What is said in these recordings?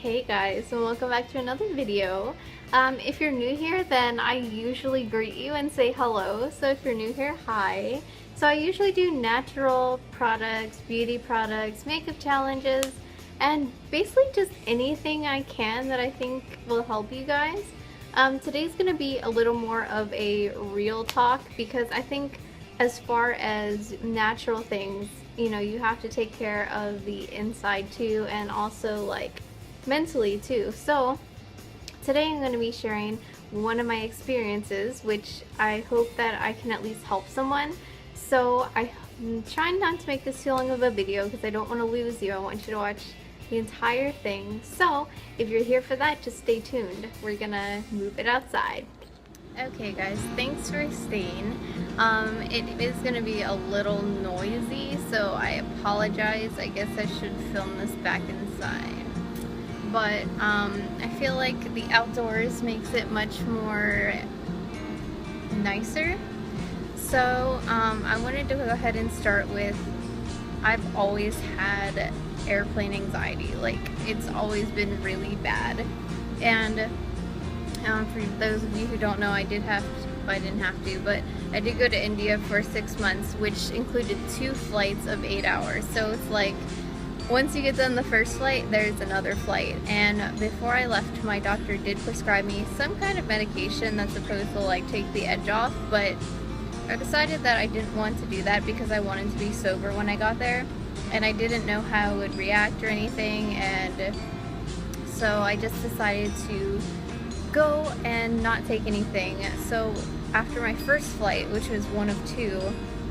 Hey guys, and welcome back to another video. If you're new here, then I usually greet you and say hello. So if you're new here, hi. So I usually do natural products, beauty products, makeup challenges, and basically just anything I can that I think will help you guys. Today's gonna be a little more of a real talk because I think as far as natural things, you know, you have to take care of the inside too, and also like mentally too. So today I'm going to be sharing one of my experiences, which I hope that I can at least help someone. So I'm trying not to make this too long of a video because I don't want to lose you. I want you to watch the entire thing. So if you're here for that, just stay tuned. We're gonna move it outside. Okay guys, thanks for staying. It is going to be a little noisy, so I apologize. I guess I should film this back inside. But I feel like the outdoors makes it much more nicer. So I wanted to go ahead and start with, I've always had airplane anxiety. Like, it's always been really bad. And for those of you who don't know, I didn't have to, but I did go to India for 6 months, which included 2 flights of 8 hours. So it's like, once you get done the first flight, there's another flight. And before I left, my doctor did prescribe me some kind of medication that's supposed to like take the edge off, but I decided that I didn't want to do that because I wanted to be sober when I got there, and I didn't know how it would react or anything, and so I just decided to go and not take anything. So after my first flight, which was one of 2,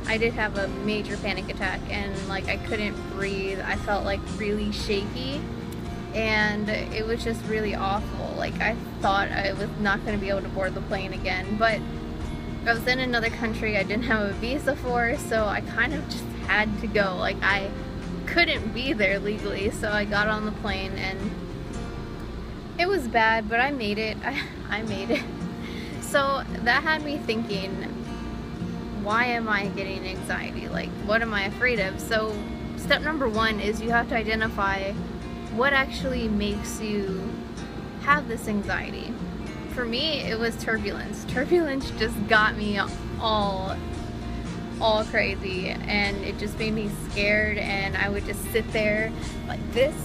I did have a major panic attack, and like I couldn't breathe. I felt like really shaky, and it was just really awful. Like, I thought I was not going to be able to board the plane again, but I was in another country I didn't have a visa for, so I kind of just had to go. Like, I couldn't be there legally, so I got on the plane, and it was bad, but I made it. I made it. So that had me thinking, why am I getting anxiety? Like, what am I afraid of? So step number 1 is you have to identify what actually makes you have this anxiety. For me, it was turbulence. Turbulence just got me all crazy, and it just made me scared, and I would just sit there like this,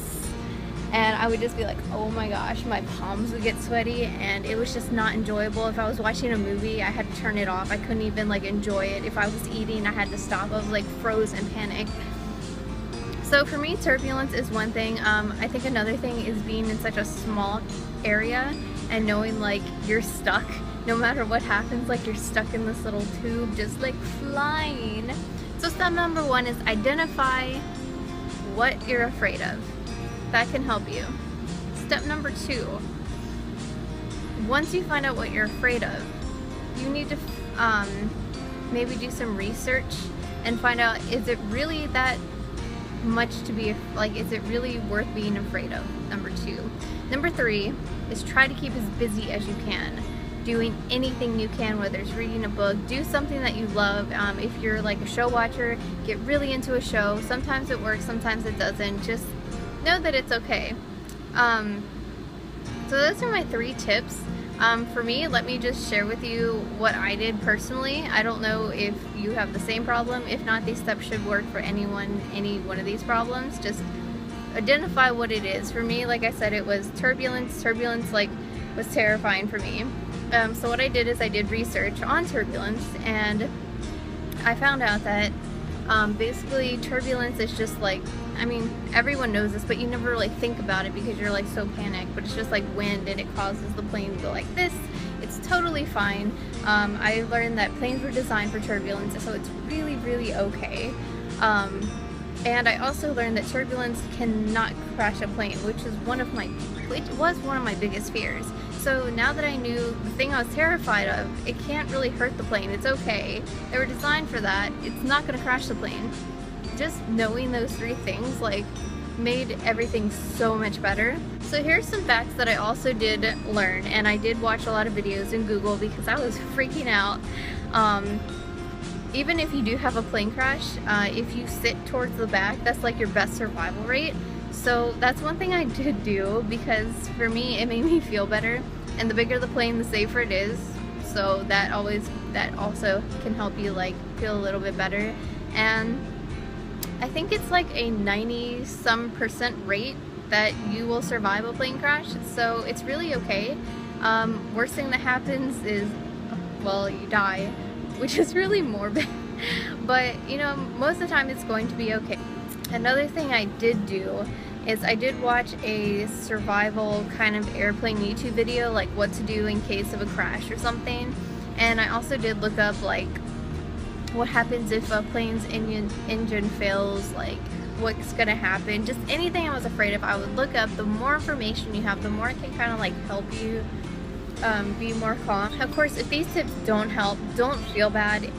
and I would just be like, oh my gosh, my palms would get sweaty, and it was just not enjoyable. If I was watching a movie, I had to turn it off. I couldn't even like enjoy it. If I was eating, I had to stop. I was like froze in panic. So for me, turbulence is one thing. I think another thing is being in such a small area and knowing like you're stuck. No matter what happens, like you're stuck in this little tube just like flying. So step number 1 is identify what you're afraid of. That can help you. Step number 2, once you find out what you're afraid of, you need to maybe do some research and find out, is it really that much to be, like, is it really worth being afraid of? Number 2. Number 3 is try to keep as busy as you can, doing anything you can, whether it's reading a book, do something that you love. If you're like a show watcher, get really into a show. Sometimes it works, sometimes it doesn't. Just know that it's okay. So those are my 3 tips. For me, let me just share with you what I did personally. I don't know if you have the same problem. If not, these steps should work for anyone, any one of these problems. Just identify what it is. For me, like I said, it was turbulence. Turbulence like was terrifying for me. So what I did is I did research on turbulence, and I found out that basically turbulence is just like, I mean, everyone knows this, but you never really think about it because you're like so panicked, but it's just like wind, and it causes the plane to go like this. It's totally fine. I learned that planes were designed for turbulence, so it's really, really okay. And I also learned that turbulence cannot crash a plane, which was one of my biggest fears. So now that I knew the thing I was terrified of, it can't really hurt the plane. It's okay. They were designed for that. It's not going to crash the plane. Just knowing those 3 things like made everything so much better. So here's some facts that I also did learn, and I did watch a lot of videos in Google because I was freaking out. Even if you do have a plane crash, if you sit towards the back, that's like your best survival rate. So that's one thing I did do, because for me it made me feel better, and the bigger the plane the safer it is, so that also can help you like feel a little bit better. And I think it's like a 90-some% rate that you will survive a plane crash, so it's really okay. Worst thing that happens is, well, you die, which is really morbid, but you know, most of the time it's going to be okay. Another thing I did do is I did watch a survival kind of airplane YouTube video, like what to do in case of a crash or something, and I also did look up like what happens if a plane's engine fails, like what's gonna happen, just anything I was afraid of. I would look up. The more information you have, the more it can kind of like help you be more calm. Of course, if these tips don't help, don't feel bad.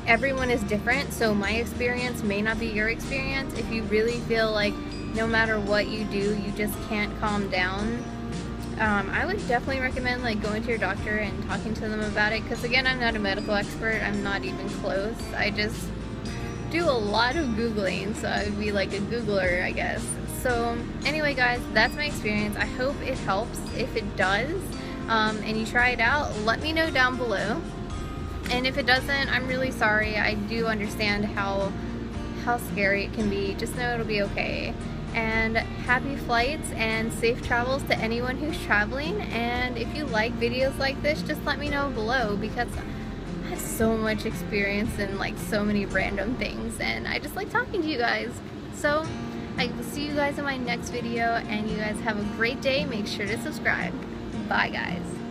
Everyone is different, so my experience may not be your experience. If you really feel like no matter what you do, you just can't calm down, I would definitely recommend like going to your doctor and talking to them about it, because again, I'm not a medical expert. I'm not even close. I just do a lot of Googling, so I would be like a Googler, I guess. So anyway guys, that's my experience. I hope it helps. If it does, and you try it out, let me know down below. And if it doesn't, I'm really sorry. I do understand how scary it can be. Just know it'll be okay. And happy flights and safe travels to anyone who's traveling. And if you like videos like this, just let me know below, because I have so much experience in like so many random things, and I just like talking to you guys. So I will see you guys in my next video, and you guys have a great day. Make sure to subscribe. Bye guys.